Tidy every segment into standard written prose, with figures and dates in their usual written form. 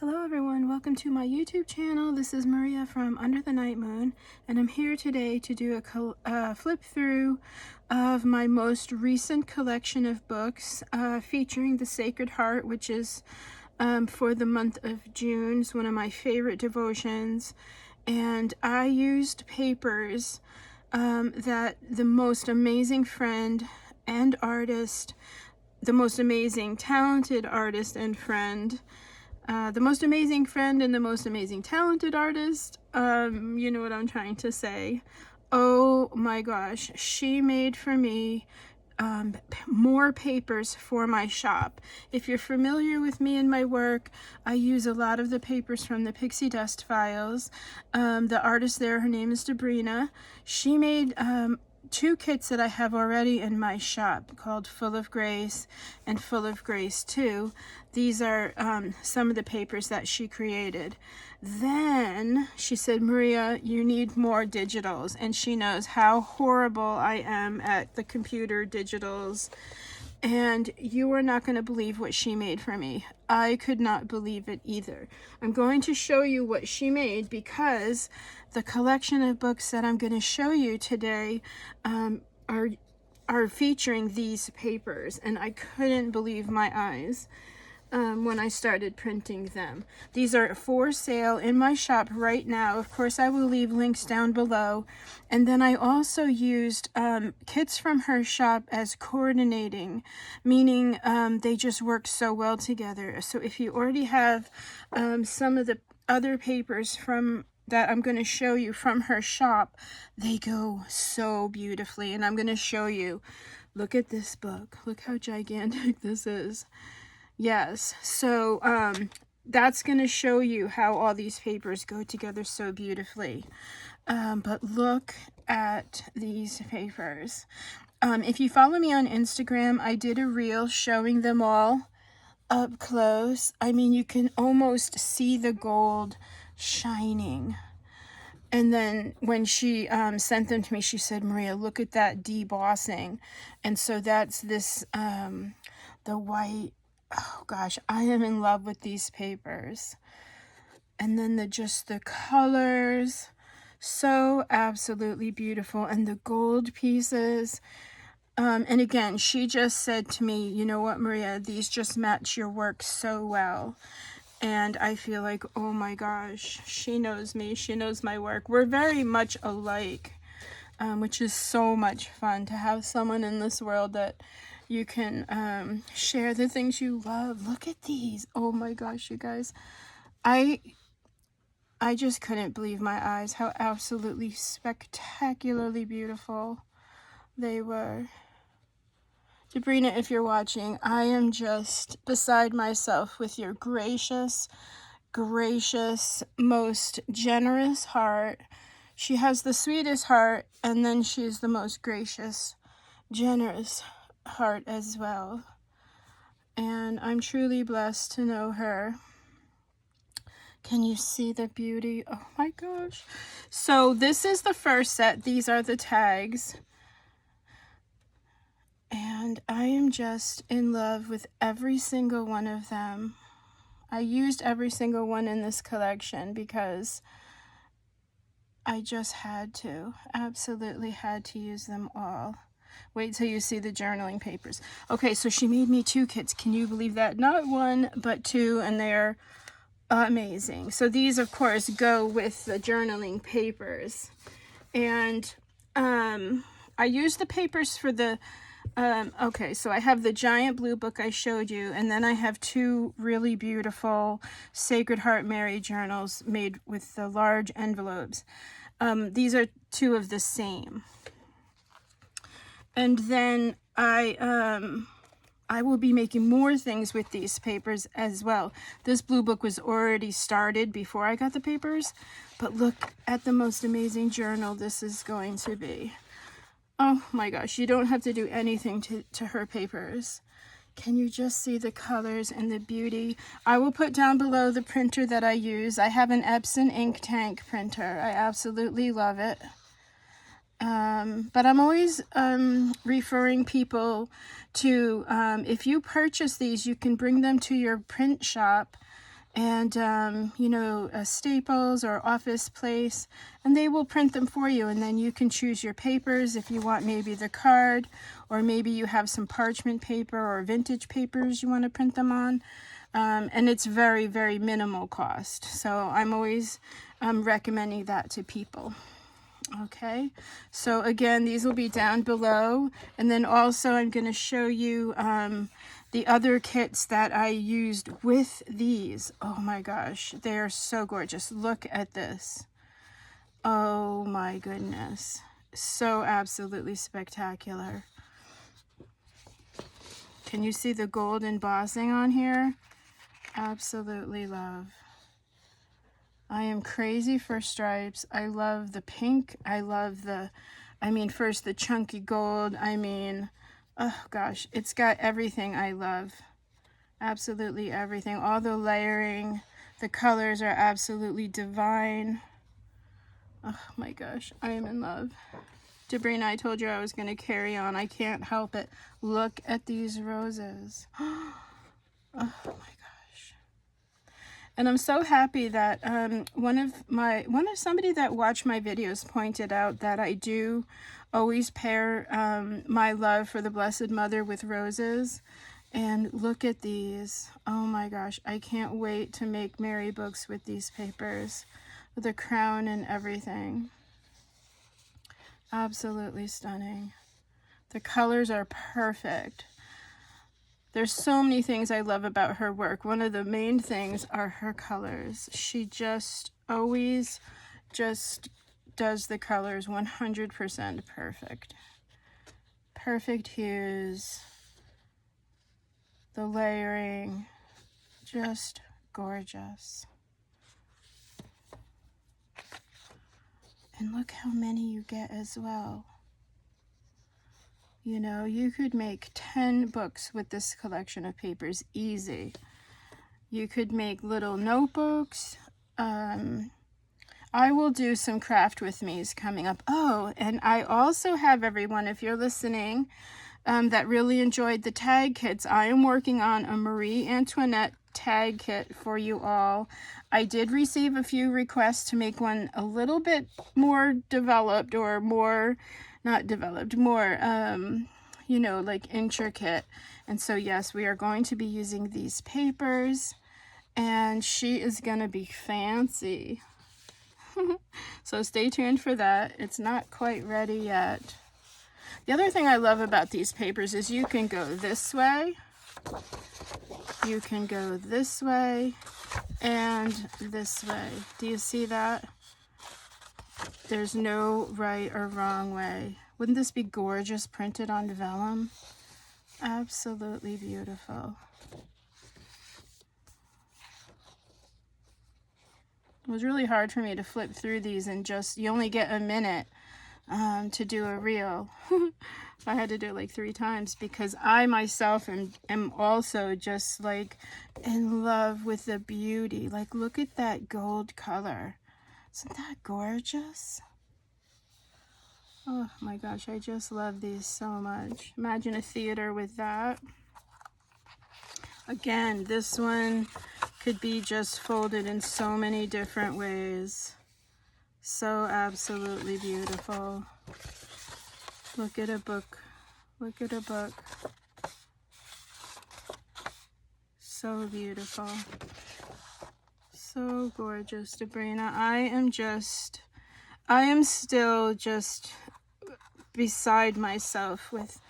Hello everyone, welcome to my YouTube channel. This is Maria from Under the Night Moon, and I'm here today to do a flip through of my most recent collection of books featuring the Sacred Heart, which is for the month of June. It's one of my favorite devotions, and I used papers that the most amazing friend and artist, the most amazing talented artist and friend, the most amazing friend and the most amazing talented artist, you know what I'm trying to say. Oh my gosh, she made for me more papers for my shop. If you're familiar with me and my work, I use a lot of the papers from the Pixie Dust files. The artist there, her name is Debrina. She made two kits that I have already in my shop called Full of Grace and Full of Grace 2. These are some of the papers that she created. Then she said, Maria, you need more digitals. And she knows how horrible I am at the computer digitals. And you are not going to believe what she made for me. I could not believe it either. I'm going to show you what she made because the collection of books that I'm going to show you today are featuring these papers, and I couldn't believe my eyes when I started printing them. These are for sale in my shop right now. Of course, I will leave links down below. And then I also used kits from her shop as coordinating, meaning they just work so well together. So if you already have some of the other papers from that I'm going to show you from her shop, they go so beautifully. And I'm going to show you. Look at this book. Look how gigantic this is. Yes, so that's going to show you how all these papers go together so beautifully. But look at these papers. If you follow me on Instagram, I did a reel showing them all up close. I mean, you can almost see the gold shining. And then when she sent them to me, she said, Maria, look at that debossing. And so that's this, the white. Oh gosh, I am in love with these papers. And then just the colors, so absolutely beautiful. And the gold pieces. And again, she just said to me, you know what, Maria, these just match your work so well. And I feel like, oh my gosh, she knows me. She knows my work. We're very much alike, which is so much fun to have someone in this world that you can share the things you love. Look at these. Oh my gosh, you guys. I just couldn't believe my eyes how absolutely spectacularly beautiful they were. Debrina, if you're watching, I am just beside myself with your gracious, most generous heart. She has the sweetest heart, and then she's the most gracious, generous heart as well. And I'm truly blessed to know her. Can you see the beauty? Oh my gosh. So this is the first set. These are the tags. And I am just in love with every single one of them. I used every single one in this collection because I just had to, absolutely had to use them all. Wait till you see the journaling papers. Okay, so she made me two kits. Can you believe that? Not one, but two, and they're amazing. So these, of course, go with the journaling papers. And I used the papers for the okay, so I have the giant blue book I showed you, and then I have two really beautiful Sacred Heart Mary journals made with the large envelopes. These are two of the same. And then I will be making more things with these papers as well. This blue book was already started before I got the papers, but look at the most amazing journal this is going to be. Oh my gosh, you don't have to do anything to her papers. Can you just see the colors and the beauty? I will put down below the printer that I use. I have an Epson ink tank printer. I absolutely love it. But I'm always referring people to, if you purchase these, you can bring them to your print shop and you know, Staples or Office Place, and they will print them for you, and then you can choose your papers if you want, maybe the card, or maybe you have some parchment paper or vintage papers you want to print them on. And it's very, very minimal cost, so I'm always recommending that to people. Okay, so again, these will be down below, and then also I'm going to show you the other kits that I used with these. Oh my gosh, they are so gorgeous. Look at this. Oh my goodness, so absolutely spectacular. Can you see the gold embossing on here? Absolutely love. I am crazy for stripes. I love the pink. I love the, first the chunky gold. Oh gosh, it's got everything I love. Absolutely everything. All the layering, the colors are absolutely divine. Oh my gosh, I am in love. Debrina, I told you I was going to carry on. I can't help it. Look at these roses. Oh my gosh. And I'm so happy that somebody that watched my videos pointed out that I do always pair my love for the Blessed Mother with roses. And look at these. Oh my gosh, I can't wait to make Mary books with these papers, with a crown and everything. Absolutely stunning. The colors are perfect. There's so many things I love about her work. One of the main things are her colors. She just always just does the colors 100% perfect. Perfect hues. The layering, just gorgeous. And look how many you get as well. You know, you could make 10 books with this collection of papers, easy. You could make little notebooks. I will do some craft with me's coming up. Oh, and I also have everyone, if you're listening, that really enjoyed the tag kits. I am working on a Marie Antoinette tag kit for you all. I did receive a few requests to make one a little bit more developed, or more, not developed, more, you know, like intricate. And so yes, we are going to be using these papers, and she is gonna be fancy. So stay tuned for that. It's not quite ready yet. The other thing I love about these papers is you can go this way, you can go this way, and this way. Do you see that? There's no right or wrong way. Wouldn't this be gorgeous printed on vellum? Absolutely beautiful. It was really hard for me to flip through these, and just, you only get a minute to do a reel. I had to do it like 3 times because I myself am also just like in love with the beauty. Like, look at that gold color. Isn't that gorgeous? Oh my gosh, I just love these so much. Imagine a theater with that. Again, this one could be just folded in so many different ways. So absolutely beautiful. Look at a book. Look at a book. So beautiful. So gorgeous, Debrina. I am still just beside myself with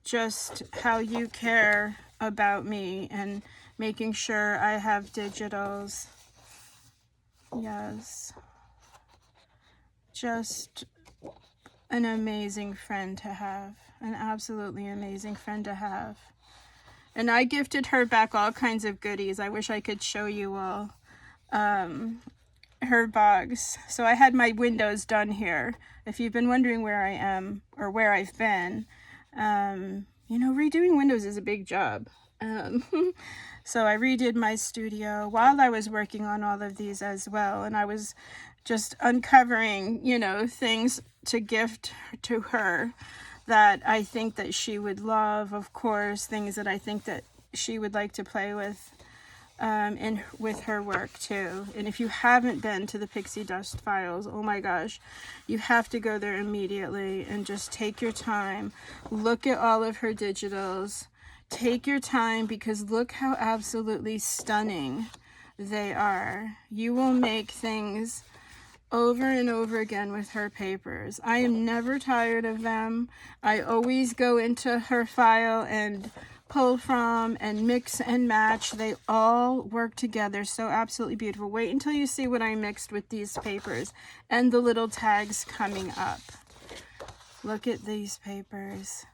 just how you care about me and making sure I have digitals. Yes. Just an amazing friend to have. An absolutely amazing friend to have. And I gifted her back all kinds of goodies. I wish I could show you all her box. So I had my windows done here. If you've been wondering where I am or where I've been, you know, redoing windows is a big job. So I redid my studio while I was working on all of these as well. And I was just uncovering, you know, things to gift to her that I think that she would love, of course, things that I think that she would like to play with. and with her work too. And if you haven't been to the Pixie Dust Files, oh my gosh, you have to go there immediately and just take your time. Look at all of her digitals. Take your time, because look how absolutely stunning they are. You will make things over and over again with her papers. I am never tired of them. I always go into her file and pull from and mix and match. They all work together so absolutely beautiful. Wait until you see what I mixed with these papers and the little tags coming up. Look at these papers.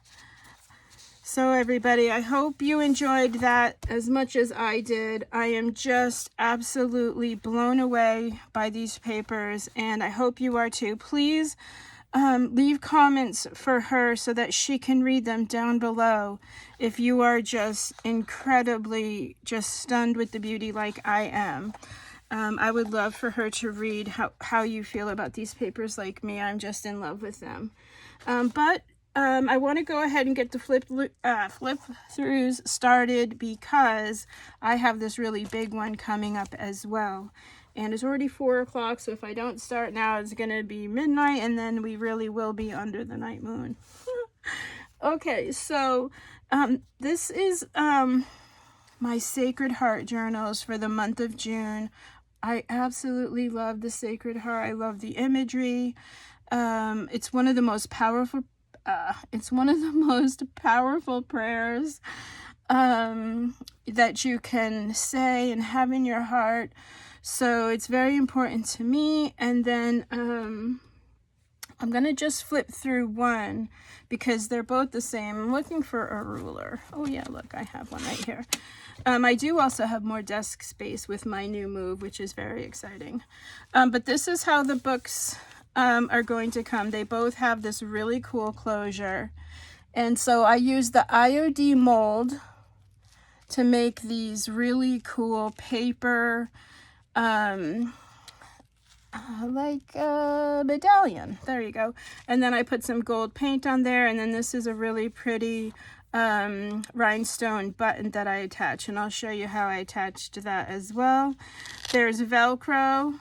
So everybody, I hope you enjoyed that as much as I did. I am just absolutely blown away by these papers, and I hope you are too. Please leave comments for her so that she can read them down below if you are just incredibly just stunned with the beauty like I am. I would love for her to read how you feel about these papers like me. I'm just in love with them. I want to go ahead and get the flip throughs started, because I have this really big one coming up as well. And it's already 4 o'clock, so if I don't start now, it's going to be midnight, and then we really will be under the night moon. Okay, so this is my Sacred Heart journals for the month of June. I absolutely love the Sacred Heart. I love the imagery. It's one of the most powerful prayers that you can say and have in your heart. So it's very important to me. And then I'm going to just flip through one because they're both the same. I'm looking for a ruler. Oh yeah, look, I have one right here. I do also have more desk space with my new move, which is very exciting. But this is how the books are going to come. They both have this really cool closure. And so I use the IOD mold to make these really cool paper, like a medallion. There you go. And then I put some gold paint on there, and then this is a really pretty rhinestone button that I attach, and I'll show you how I attached that as well. There's Velcro,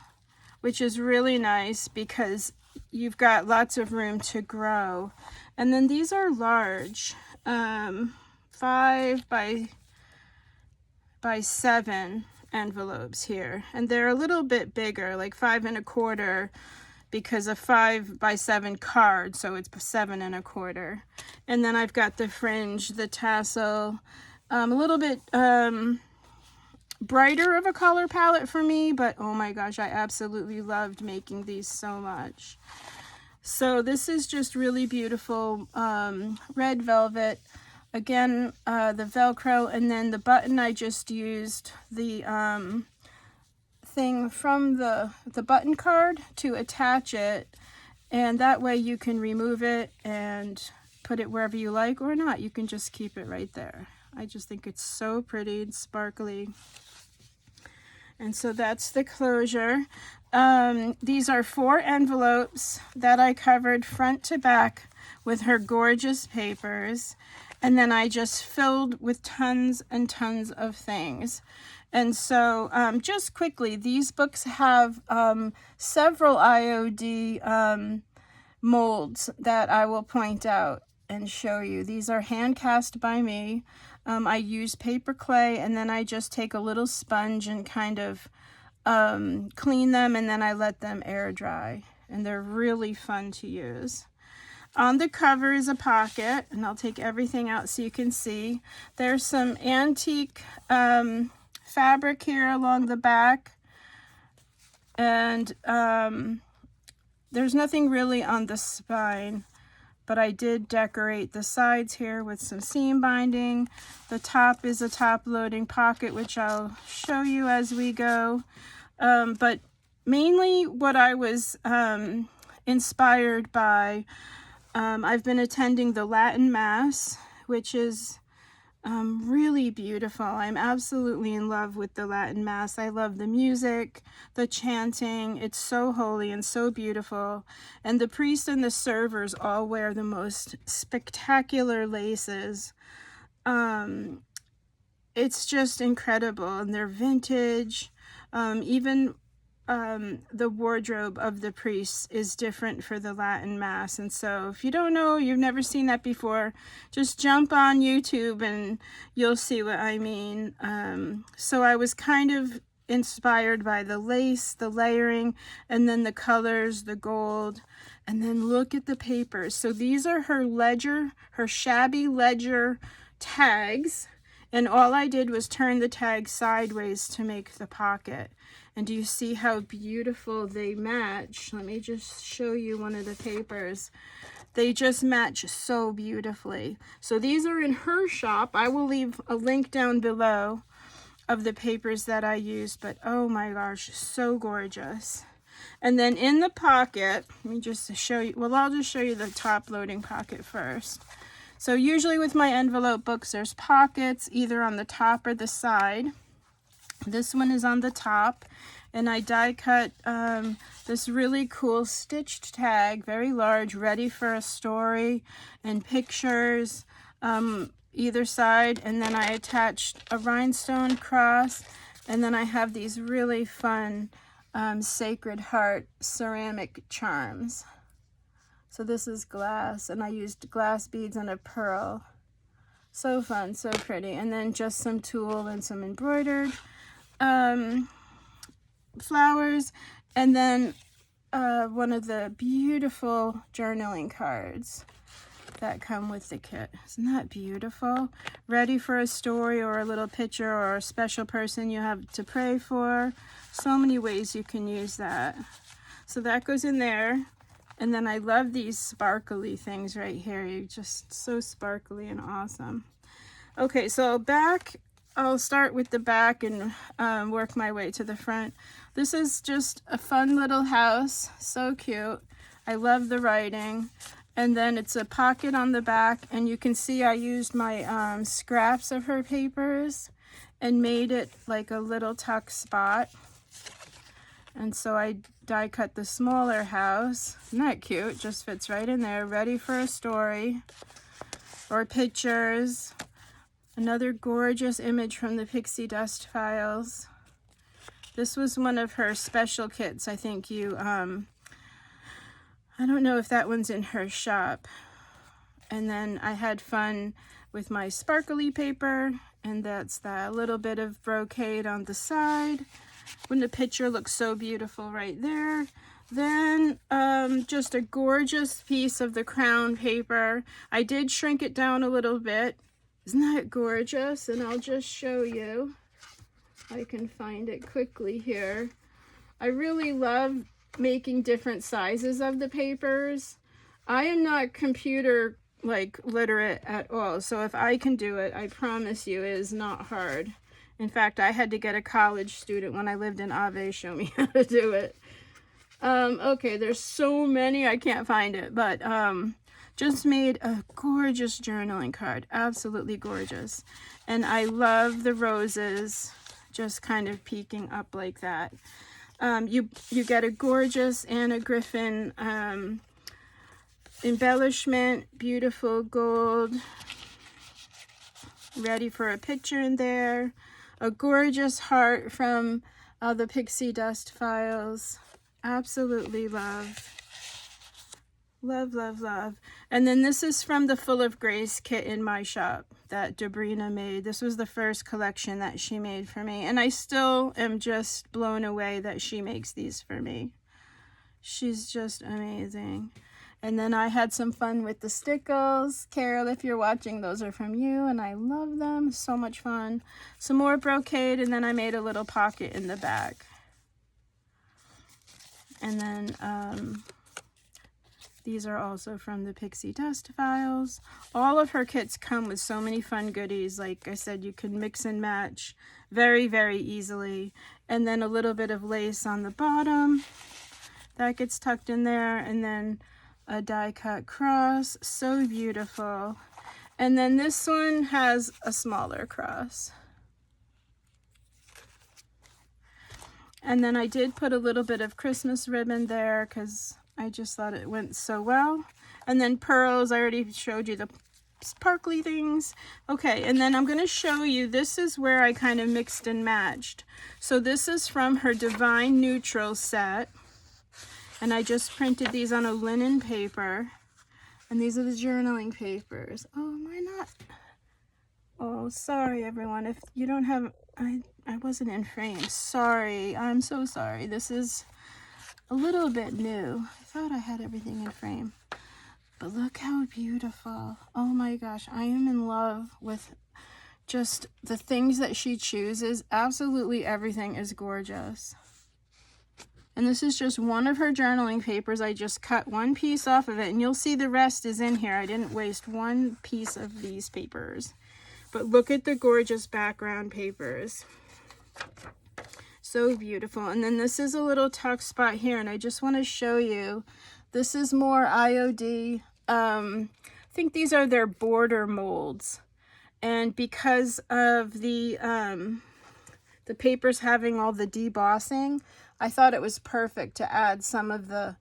which is really nice because you've got lots of room to grow. And then these are large, 5 by 7 envelopes here, and they're a little bit bigger, like 5 1/4, because a 5 by 7 card, so it's 7 1/4. And then I've got the fringe, the tassel, a little bit brighter of a color palette for me, but oh my gosh, I absolutely loved making these so much. So this is just really beautiful red velvet. Again, the Velcro, and then the button, I just used the thing from the button card to attach it, and that way you can remove it and put it wherever you like, or not. You can just keep it right there. I just think it's so pretty and sparkly. And so that's the closure. These are 4 envelopes that I covered front to back with her gorgeous papers. And then I just filled with tons and tons of things. And so just quickly, these books have several IOD molds that I will point out and show you. These are hand cast by me. I use paper clay, and then I just take a little sponge and kind of clean them, and then I let them air dry. And they're really fun to use. On the cover is a pocket, and I'll take everything out so you can see. There's some antique fabric here along the back, and there's nothing really on the spine, but I did decorate the sides here with some seam binding. The top is a top loading pocket, which I'll show you as we go. But mainly what I was inspired by, I've been attending the Latin Mass, which is really beautiful. I'm absolutely in love with the Latin Mass. I love the music, the chanting. It's so holy and so beautiful. And the priest and the servers all wear the most spectacular laces. it's just incredible, and they're vintage. Even the wardrobe of the priests is different for the Latin Mass. And so if you don't know, you've never seen that before, just jump on YouTube and you'll see what I mean. So I was kind of inspired by the lace, the layering, and then the colors, the gold. And then look at the papers. So these are her ledger, her shabby ledger tags. And all I did was turn the tag sideways to make the pocket. And do you see how beautiful they match? Let me just show you one of the papers. They just match so beautifully. So these are in her shop. I will leave a link down below of the papers that I used, but oh my gosh, so gorgeous. And then in the pocket, let me just show you, well, I'll just show you the top loading pocket first. So usually with my envelope books, there's pockets either on the top or the side. This one is on the top, and I die cut this really cool stitched tag, very large, ready for a story and pictures either side. And then I attached a rhinestone cross, and then I have these really fun Sacred Heart ceramic charms. So this is glass, and I used glass beads and a pearl. So fun, so pretty. And then just some tulle and some embroidered flowers, and then one of the beautiful journaling cards that come with the kit. Isn't that beautiful? Ready for a story or a little picture or a special person you have to pray for. So many ways you can use that. So that goes in there. And then I love these sparkly things right here. You're just so sparkly and awesome. Okay, so back, I'll start with the back and work my way to the front. This is just a fun little house, so cute. I love the writing. And then it's a pocket on the back, and you can see I used my scraps of her papers and made it like a little tuck spot. And so I die cut the smaller house. Isn't that cute? Just fits right in there, ready for a story or pictures. Another gorgeous image from the Pixie Dust files. This was one of her special kits. I think you, I don't know if that one's in her shop. And then I had fun with my sparkly paper, and that's that little bit of brocade on the side. When the picture looks so beautiful right there. Then just a gorgeous piece of the crown paper. I did shrink it down a little bit. Isn't that gorgeous? And I'll just show you. I can find it quickly here. I really love making different sizes of the papers. I am not computer literate at all, so if I can do it, I promise you it is not hard. In fact, I had to get a college student when I lived in Ave show me how to do it. Okay, there's so many, I can't find it, but just made a gorgeous journaling card. Absolutely gorgeous. And I love the roses just kind of peeking up like that. You get a gorgeous Anna Griffin embellishment, beautiful gold, ready for a picture in there. A gorgeous heart from the Pixie Dust files. Absolutely love. Love, love, love. And then this is from the Full of Grace kit in my shop that Debrina made. This was the first collection that she made for me. And I still am just blown away that she makes these for me. She's just amazing. And then I had some fun with the stickles. Carol, if you're watching, those are from you, and I love them. So much fun. Some more brocade, and then I made a little pocket in the back. And then these are also from the Pixie Dust files. All of her kits come with so many fun goodies. Like I said, you can mix and match very, very easily. And then a little bit of lace on the bottom. That gets tucked in there, and then a die cut cross, so beautiful. And then this one has a smaller cross. And then I did put a little bit of Christmas ribbon there because I just thought it went so well. And then pearls, I already showed you the sparkly things. Okay, and then I'm going to show you, this is where I kind of mixed and matched. So this is from her Divine Neutral set. And I just printed these on a linen paper. And these are the journaling papers. Oh, am I not? Oh, sorry everyone. If you don't have, I wasn't in frame. Sorry, I'm so sorry. This is a little bit new. I thought I had everything in frame. But look how beautiful. Oh my gosh, I am in love with just the things that she chooses. Absolutely everything is gorgeous. And this is just one of her journaling papers. I just cut one piece off of it, and you'll see the rest is in here. I didn't waste one piece of these papers. But look at the gorgeous background papers. So beautiful. And then this is a little tuck spot here, and I just want to show you. This is more IOD. I think these are their border molds. And because of the papers having all the debossing, I thought it was perfect to add some of the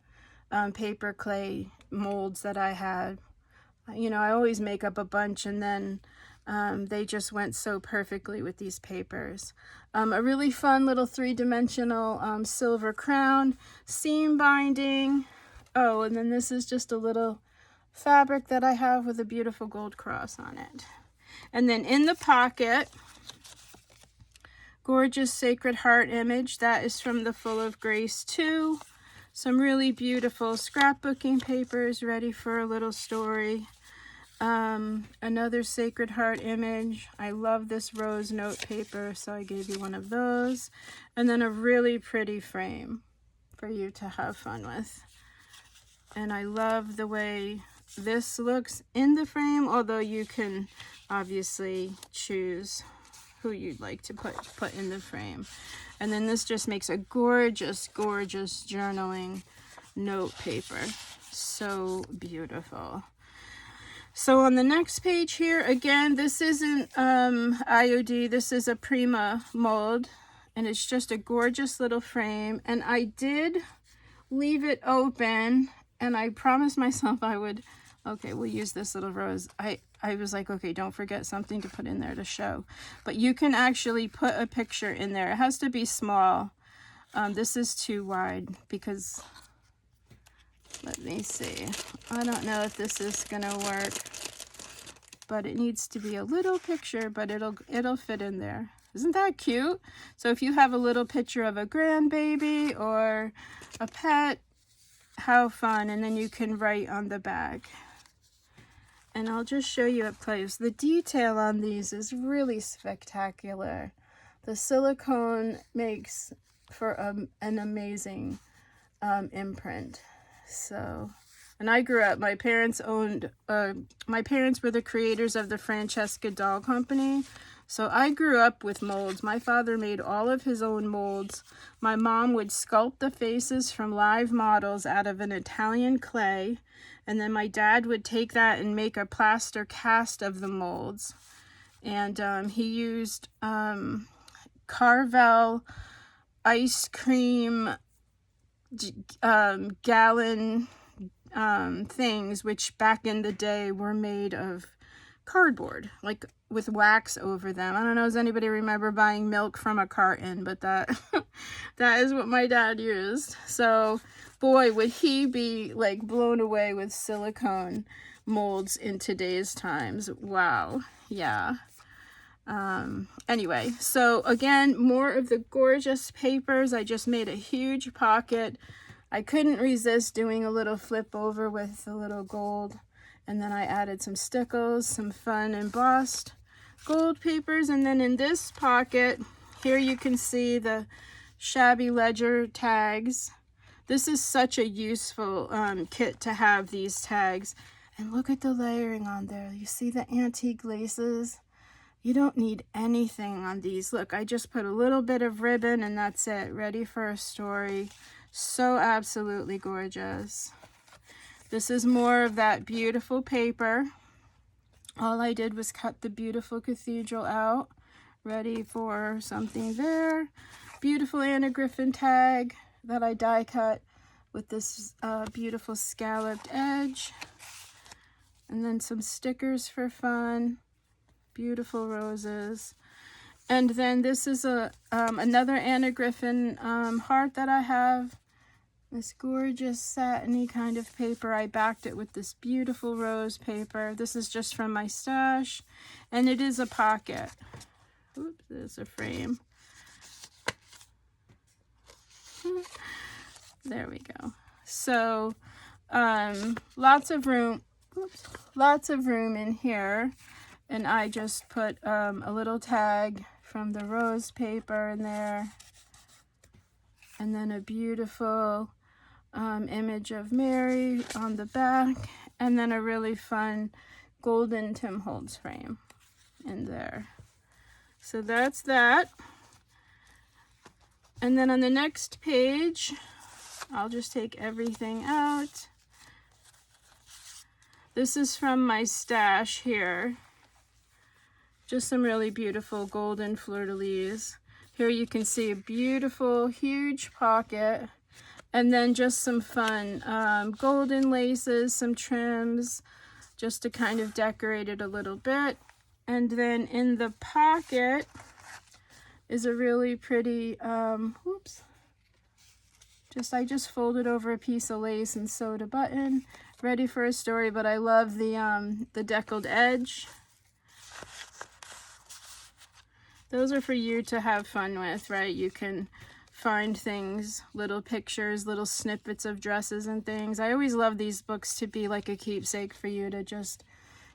paper clay molds that I had. You know, I always make up a bunch, and then they just went so perfectly with these papers. A really fun little three-dimensional silver crown, seam binding. Oh, and then this is just a little fabric that I have with a beautiful gold cross on it. And then in the pocket, gorgeous Sacred Heart image. That is from the Full of Grace 2. Some really beautiful scrapbooking papers ready for a little story. Another Sacred Heart image. I love this rose note paper, so I gave you one of those. And then a really pretty frame for you to have fun with. And I love the way this looks in the frame, although you can obviously choose who you'd like to put in the frame. And then this just makes a gorgeous, gorgeous journaling note paper. So beautiful. So on the next page here, again, this isn't IOD, this is a Prima mold, and it's just a gorgeous little frame. And I did leave it open, and I promised myself I would, okay, we'll use this little rose. I was like, okay, don't forget something to put in there to show. But you can actually put a picture in there. It has to be small. This is too wide because, let me see. I don't know if this is gonna work, but it needs to be a little picture, but it'll fit in there. Isn't that cute? So if you have a little picture of a grandbaby or a pet, how fun. And then you can write on the back. And I'll just show you up close. The detail on these is really spectacular. The silicone makes for an amazing imprint. So, and I grew up, my parents were the creators of the Francesca Doll Company. So I grew up with molds. My father made all of his own molds. My mom would sculpt the faces from live models out of an Italian clay. And then my dad would take that and make a plaster cast of the molds. And he used Carvel ice cream gallon things, which back in the day were made of cardboard, like with wax over them. I don't know, does anybody remember buying milk from a carton? But that is what my dad used. So boy, would he be like blown away with silicone molds in today's times. Wow. Yeah. Anyway, so again, more of the gorgeous papers. I just made a huge pocket. I couldn't resist doing a little flip over with a little gold. And then I added some stickles, some fun embossed gold papers. And then in this pocket, here you can see the shabby ledger tags. This is such a useful kit to have, these tags. And look at the layering on there. You see the antique laces? You don't need anything on these. Look, I just put a little bit of ribbon and that's it. Ready for a story. So absolutely gorgeous. This is more of that beautiful paper. All I did was cut the beautiful cathedral out. Ready for something there. Beautiful Anna Griffin tag that I die cut with this beautiful scalloped edge. And then some stickers for fun. Beautiful roses. And then this is another Anna Griffin heart that I have. This gorgeous satiny kind of paper. I backed it with this beautiful rose paper. This is just from my stash. And it is a pocket. Oops, there's a frame. There we go. So lots of room. Oops, lots of room in here. And I just put a little tag from the rose paper in there. And then a beautiful image of Mary on the back. And then a really fun golden Tim Holtz frame in there. So that's that. And then on the next page, I'll just take everything out. This is from my stash here. Just some really beautiful golden fleur-de-lis. Here you can see a beautiful, huge pocket. And then just some fun golden laces, some trims, just to kind of decorate it a little bit. And then in the pocket is a really pretty, I just folded over a piece of lace and sewed a button. Ready for a story, but I love the deckled edge. Those are for you to have fun with, right? You can find things, little pictures, little snippets of dresses and things. I always love these books to be like a keepsake for you to just,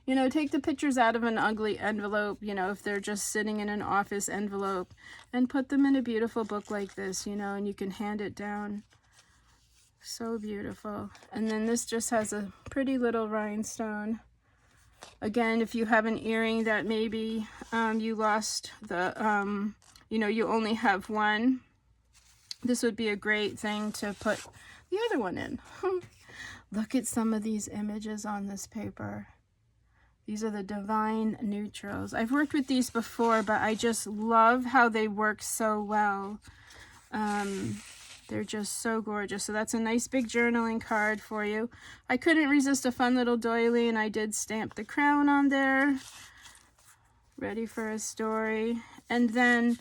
you know, take the pictures out of an ugly envelope, you know, if they're just sitting in an office envelope, and put them in a beautiful book like this, you know, and you can hand it down. So beautiful. And then this just has a pretty little rhinestone. Again, if you have an earring that maybe you lost the, you know, you only have one, this would be a great thing to put the other one in. Look at some of these images on this paper. These are the Divine Neutrals. I've worked with these before, but I just love how they work so well. They're just so gorgeous. So that's a nice big journaling card for you. I couldn't resist a fun little doily, and I did stamp the crown on there. Ready for a story. And then,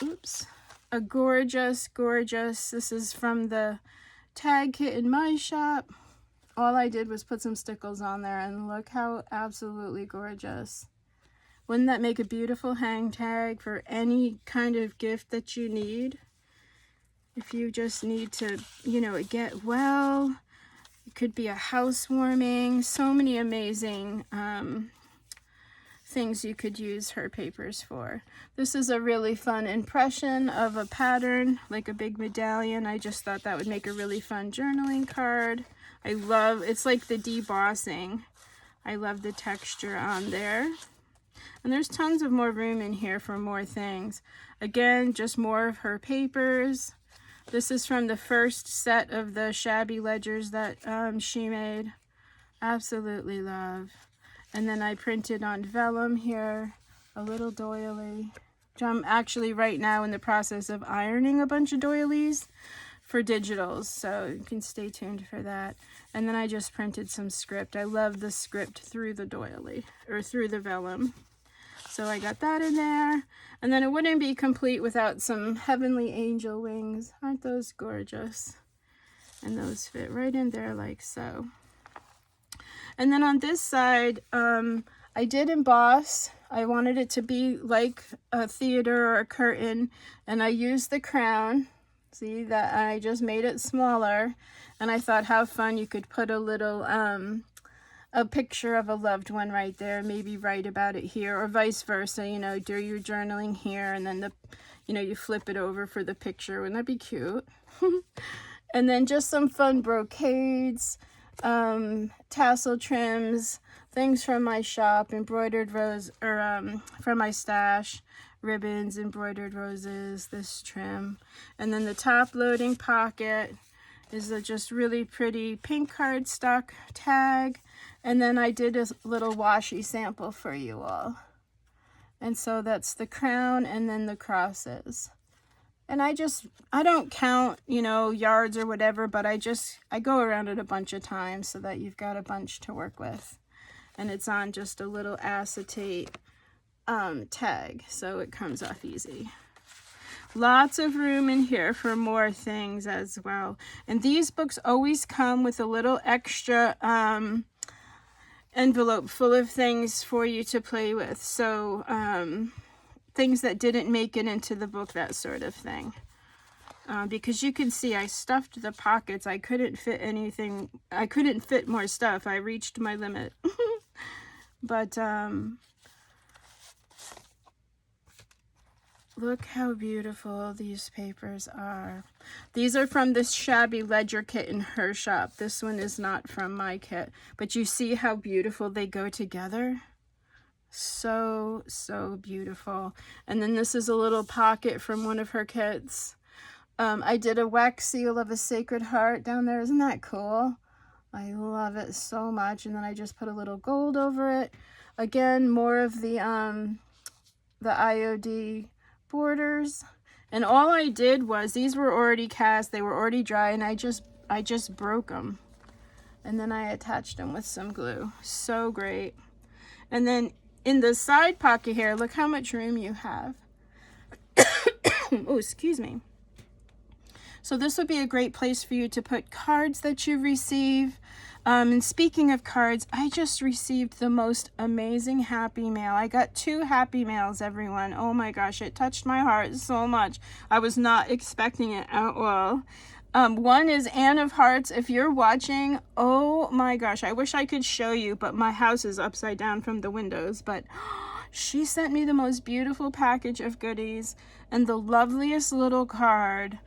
oops, a gorgeous, gorgeous, this is from the tag kit in my shop. All I did was put some stickles on there, and look how absolutely gorgeous. Wouldn't that make a beautiful hang tag for any kind of gift that you need? If you just need to, you know, get well, it could be a housewarming, so many amazing things you could use her papers for. This is a really fun impression of a pattern, like a big medallion. I just thought that would make a really fun journaling card. I love, it's like the debossing. I love the texture on there. And there's tons of more room in here for more things. Again, just more of her papers. This is from the first set of the shabby ledgers that she made. Absolutely love. And then I printed on vellum here a little doily. I'm actually right now in the process of ironing a bunch of doilies for digitals, so you can stay tuned for that. And then I just printed some script. I love the script through the doily, or through the vellum. So I got that in there. And then it wouldn't be complete without some heavenly angel wings. Aren't those gorgeous? And those fit right in there like so. And then on this side, I did emboss. I wanted it to be like a theater or a curtain. And I used the crown. See that I just made it smaller. And I thought how fun you could put a little a picture of a loved one right there, maybe write about it here, or vice versa, you know, do your journaling here, and then the, you know, you flip it over for the picture. Wouldn't that be cute? And then just some fun brocades, tassel trims, things from my shop, embroidered rose, or from my stash, ribbons, embroidered roses, this trim. And then the top loading pocket is a just really pretty pink cardstock tag. And then I did a little washi sample for you all. And so that's the crown and then the crosses. And I don't count, you know, yards or whatever, but I go around it a bunch of times so that you've got a bunch to work with. and it's on just a little acetate tag, so it comes off easy. Lots of room in here for more things as well. And these books always come with a little extra envelope full of things for you to play with. So things that didn't make it into the book, that sort of thing. Because you can see I stuffed the pockets. I couldn't fit anything. I couldn't fit more stuff. I reached my limit. But look how beautiful these papers are. These are from this shabby ledger kit in her shop. This one is not from my kit. But you see how beautiful they go together? So, so beautiful. And then this is a little pocket from one of her kits. I did a wax seal of a Sacred Heart down there. Isn't that cool? I love it so much. And then I just put a little gold over it. Again, more of the IOD borders. And all I did was, these were already cast, they were already dry, and I just broke them. And then I attached them with some glue. So great. And then in the side pocket here, look how much room you have. Oh, excuse me. So this would be a great place for you to put cards that you receive. And speaking of cards, I just received the most amazing happy mail. I got 2 happy mails, everyone. Oh my gosh, it touched my heart so much. I was not expecting it at all. One is Anne of Hearts. If you're watching, oh my gosh, I wish I could show you, but my house is upside down from the windows. But she sent me the most beautiful package of goodies and the loveliest little card.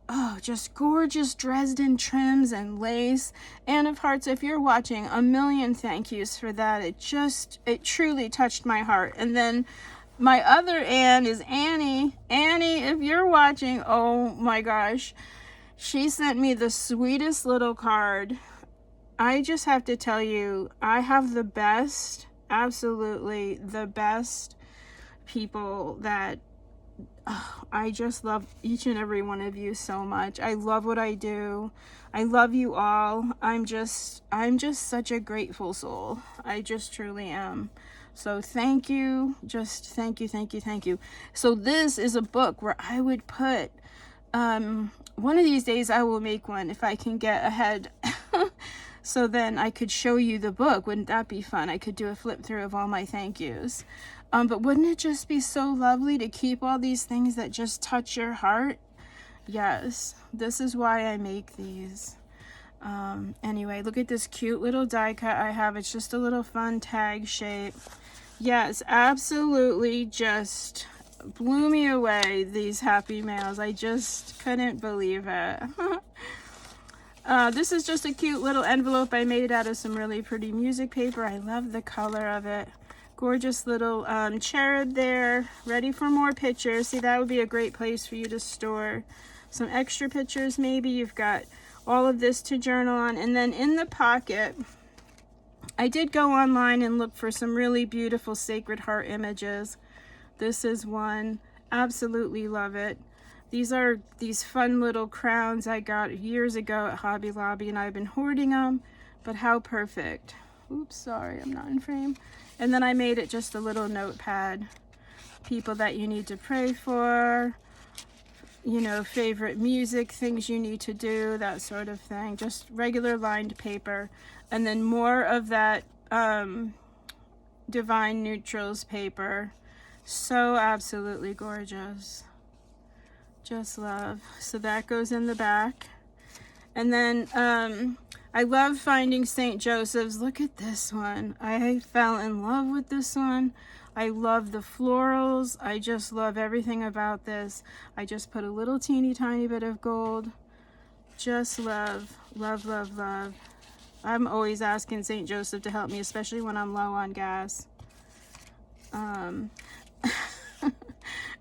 Oh, just gorgeous Dresden trims and lace. Anne of Hearts, if you're watching, a million thank yous for that. It truly touched my heart. And then my other Anne is Annie. Annie, if you're watching, oh my gosh. She sent me the sweetest little card. I just have to tell you, I have the best, absolutely the best people that I just love each and every one of you so much. I love what I do. I love you all. I'm just such a grateful soul. I just truly am. So thank you. Just thank you, thank you, thank you. So this is a book where I would put, one of these days I will make one if I can get ahead. So then I could show you the book. Wouldn't that be fun? I could do a flip through of all my thank yous. But wouldn't it just be so lovely to keep all these things that just touch your heart? Yes, this is why I make these. Anyway, look at this cute little die cut I have. It's just a little fun tag shape. Yes, absolutely just blew me away, these happy mails. I just couldn't believe it. This is just a cute little envelope. I made it out of some really pretty music paper. I love the color of it. Gorgeous little cherub there, ready for more pictures. See, that would be a great place for you to store some extra pictures. Maybe you've got all of this to journal on. And then in the pocket, I did go online and look for some really beautiful Sacred Heart images. This is one. Absolutely love it. These are these fun little crowns I got years ago at Hobby Lobby, and I've been hoarding them. But how perfect. Oops, sorry, I'm not in frame. And then I made it just a little notepad. People that you need to pray for, you know, favorite music, things you need to do, that sort of thing. Just regular lined paper. And then more of that Divine Neutrals paper. So absolutely gorgeous. Just love. So that goes in the back. And then I love finding St. Joseph's. Look at this one. I fell in love with this one. I love the florals. I just love everything about this. I just put a little teeny tiny bit of gold. Just love, love, love, love. I'm always asking St. Joseph to help me, especially when I'm low on gas. And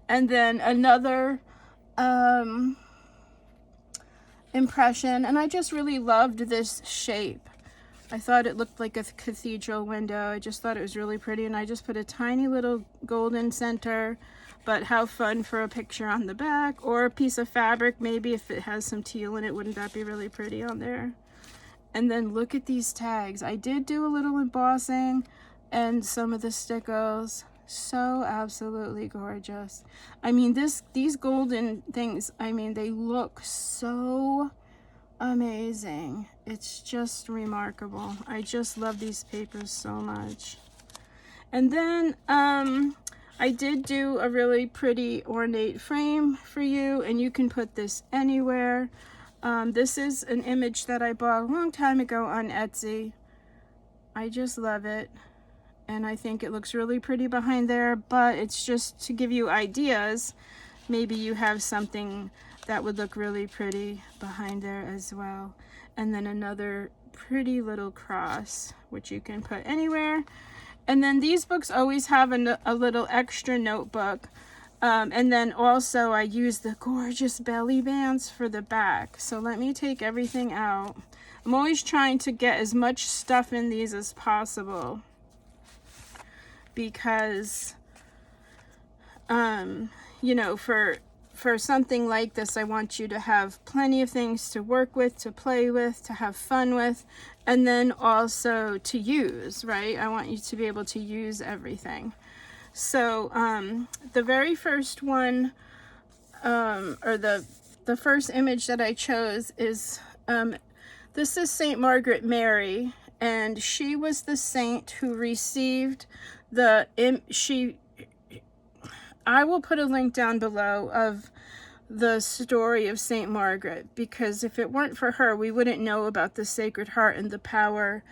then another impression, and I just really loved this shape. I thought it looked like a cathedral window. I just thought it was really pretty, and I just put a tiny little golden center. But how fun for a picture on the back, or a piece of fabric maybe if it has some teal in it. Wouldn't that be really pretty on there? And then look at these tags. I did do a little embossing and some of the stickers. So absolutely gorgeous. I mean, these golden things, I mean, they look so amazing. It's just remarkable. I just love these papers so much. And then I did do a really pretty ornate frame for you, and you can put this anywhere. This is an image that I bought a long time ago on Etsy. I just love it, and I think it looks really pretty behind there, but it's just to give you ideas. Maybe you have something that would look really pretty behind there as well. And then another pretty little cross, which you can put anywhere. And then these books always have a little extra notebook. And then also I use the gorgeous belly bands for the back. So let me take everything out. I'm always trying to get as much stuff in these as possible, because you know, for something like this, I want you to have plenty of things to work with, to play with, to have fun with, and then also to use, right? I want you to be able to use everything. So the very first one, or the first image that I chose is, this is Saint Margaret Mary, and she was the saint who received the, I will put a link down below of the story of Saint Margaret, because if it weren't for her, we wouldn't know about the Sacred Heart and the power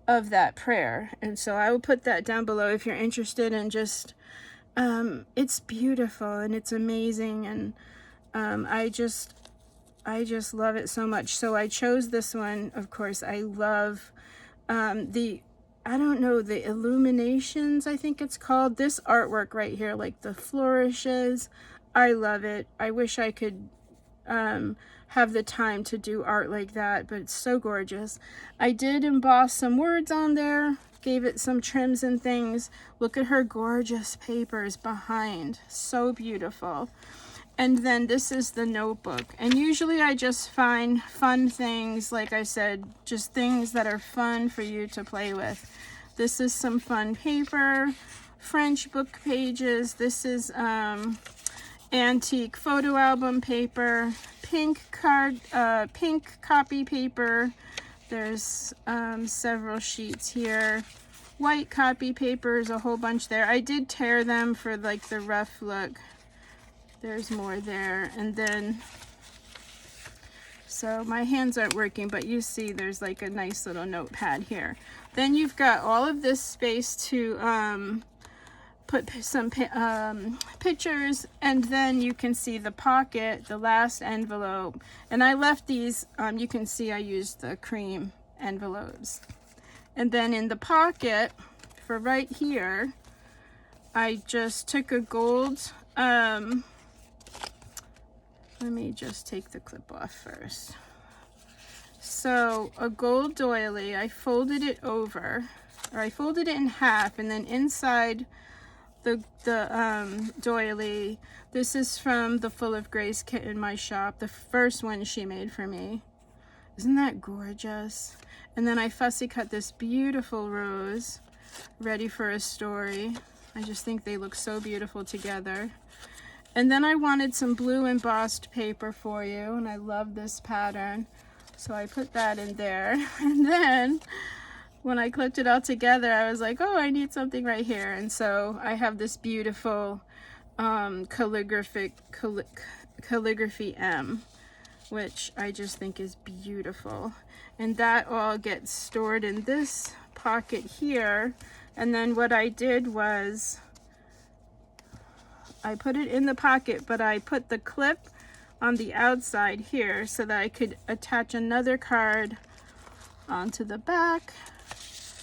of that prayer. And so I will put that down below if you're interested in just, it's beautiful and it's amazing, and I just love it so much. So I chose this one. Of course, I love I don't know, the illuminations, I think it's called. This artwork right here, like the flourishes, I love it. I wish I could have the time to do art like that, but it's so gorgeous. I did emboss some words on there, gave it some trims and things. Look at her gorgeous papers behind, so beautiful. And then this is the notebook, and usually I just find fun things, like I said, just things that are fun for you to play with. This is some fun paper, French book pages. This is antique photo album paper, pink copy paper. There's several sheets here. White copy papers, a whole bunch there. I did tear them for like the rough look. There's more there. And then, so my hands aren't working, but you see there's like a nice little notepad here. Then you've got all of this space to put some pictures, and then you can see the pocket, the last envelope. And I left these, you can see I used the cream envelopes. And then in the pocket for right here, I just took a gold, let me just take the clip off first. So a gold doily, I folded it over, or I folded it in half, and then inside the doily, this is from the Full of Grace kit in my shop, the first one she made for me. Isn't that gorgeous? And then I fussy cut this beautiful rose, ready for a story. I just think they look so beautiful together. And then I wanted some blue embossed paper for you, and I love this pattern, so I put that in there. And then when I clipped it all together, I was like, oh, I need something right here. And so I have this beautiful calligraphy M, which I just think is beautiful. And that all gets stored in this pocket here. And then what I did was I put it in the pocket, but I put the clip on the outside here so that I could attach another card onto the back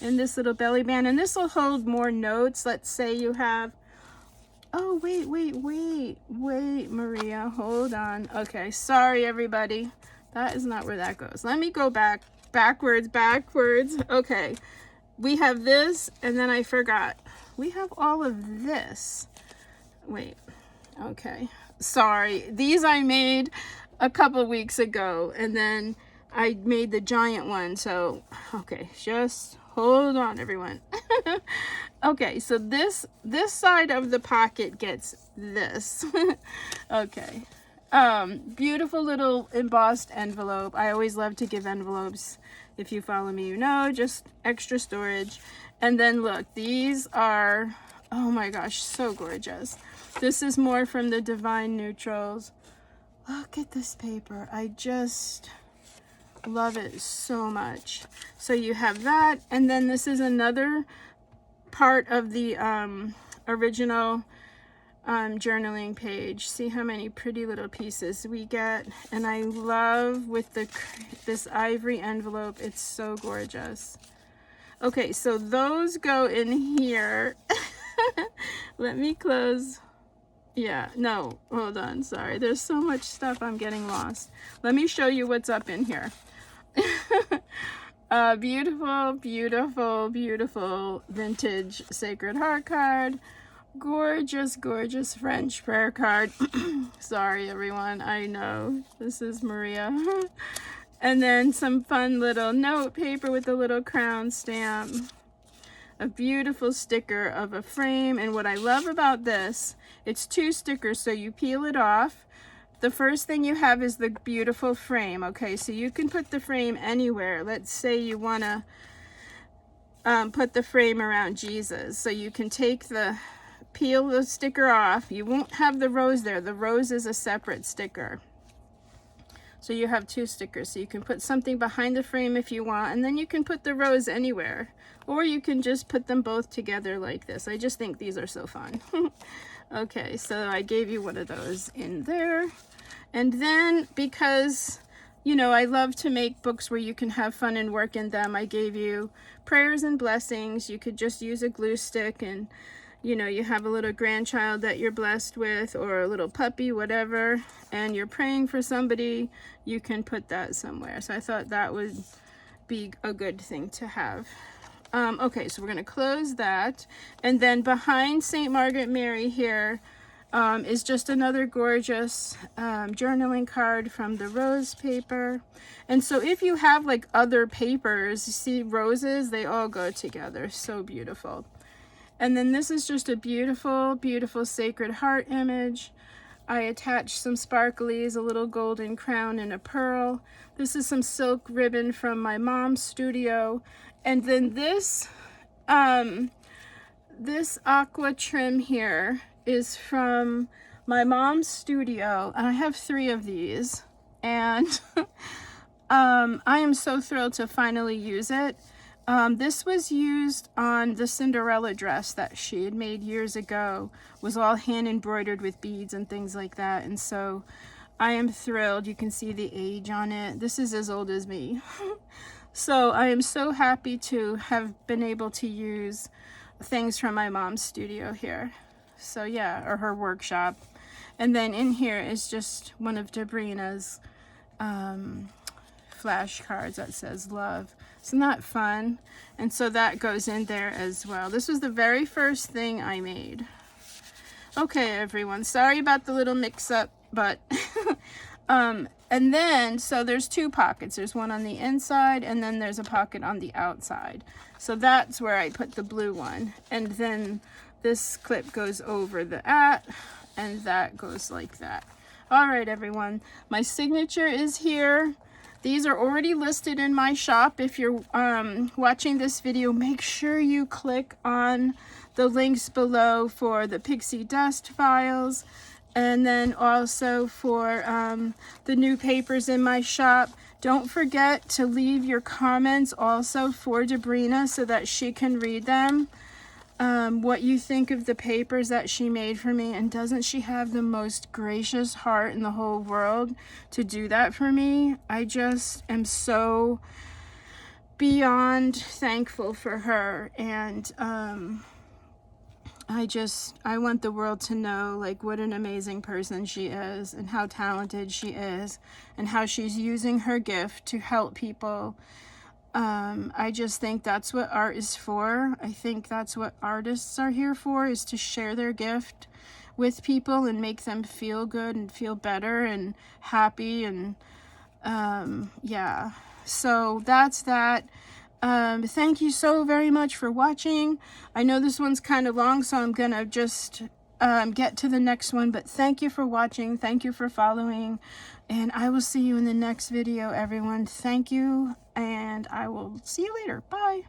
in this little belly band. And this will hold more notes. Let's say you have, oh, wait, Maria, hold on. Okay, sorry, everybody. That is not where that goes. Let me go backwards. Okay, we have this, and then I forgot. We have all of this. Wait, okay, sorry. These I made a couple weeks ago, and then I made the giant one, so okay, just hold on, everyone. Okay, so this side of the pocket gets this. Okay. Beautiful little embossed envelope. I always love to give envelopes. If you follow me, you know, just extra storage. And then look, these are, oh my gosh, so gorgeous. This is more from the Divine Neutrals. Look at this paper. I just love it so much. So you have that, and then this is another part of the original journaling page. See how many pretty little pieces we get. And I love with this ivory envelope. It's so gorgeous. Okay, so those go in here. Let me close. Yeah, no, hold on, sorry. There's so much stuff, I'm getting lost. Let me show you what's up in here. Beautiful, beautiful, beautiful vintage Sacred Heart card. Gorgeous, gorgeous French prayer card. Sorry, everyone, I know. This is Maria. And then some fun little note paper with a little crown stamp. A beautiful sticker of a frame. And what I love about this, it's 2 stickers, so you peel it off. The first thing you have is the beautiful frame. Okay, so you can put the frame anywhere. Let's say you want to put the frame around Jesus. So you can peel the sticker off. You won't have the rose there. The rose is a separate sticker. So you have 2 stickers. So you can put something behind the frame if you want, and then you can put the rose anywhere. Or you can just put them both together like this. I just think these are so fun. Okay, so I gave you one of those in there. And then because, you know, I love to make books where you can have fun and work in them, I gave you prayers and blessings. You could just use a glue stick, and, you know, you have a little grandchild that you're blessed with, or a little puppy, whatever, and you're praying for somebody, you can put that somewhere. So I thought that would be a good thing to have. Okay, so we're going to close that. And then behind St. Margaret Mary here is just another gorgeous journaling card from the rose paper. And so if you have like other papers, you see roses, they all go together. So beautiful. And then this is just a beautiful, beautiful Sacred Heart image. I attached some sparklies, a little golden crown and a pearl. This is some silk ribbon from my mom's studio. And then this aqua trim here is from my mom's studio. And I have 3 of these. And I am so thrilled to finally use it. This was used on the Cinderella dress that she had made years ago. It was all hand embroidered with beads and things like that. And so I am thrilled. You can see the age on it. This is as old as me. So I am so happy to have been able to use things from my mom's studio here. So yeah, or her workshop. And then in here is just one of Debrina's flashcards that says love. Isn't that fun? And so that goes in there as well. This was the very first thing I made. Okay, everyone, sorry about the little mix-up, but and then so there's 2 pockets. There's one on the inside, and then there's a pocket on the outside. So that's where I put the blue one. And then this clip goes over the @ and that goes like that. All right, everyone, my signature is here. These are already listed in my shop. If you're watching this video, make sure you click on the links below for the pixie dust files, and then also for the new papers in my shop. Don't forget to leave your comments also for Debrina so that she can read them. What you think of the papers that she made for me, and doesn't she have the most gracious heart in the whole world to do that for me? I just am so beyond thankful for her, and I want the world to know like what an amazing person she is, and how talented she is, and how she's using her gift to help people. I just think that's what art is for. I think that's what artists are here for, is to share their gift with people and make them feel good and feel better and happy. And Yeah, so that's that. Thank you so very much for watching. I know this one's kind of long, so I'm gonna just get to the next one, but thank you for watching. Thank you for following, and I will see you in the next video, everyone. Thank you, and I will see you later. Bye.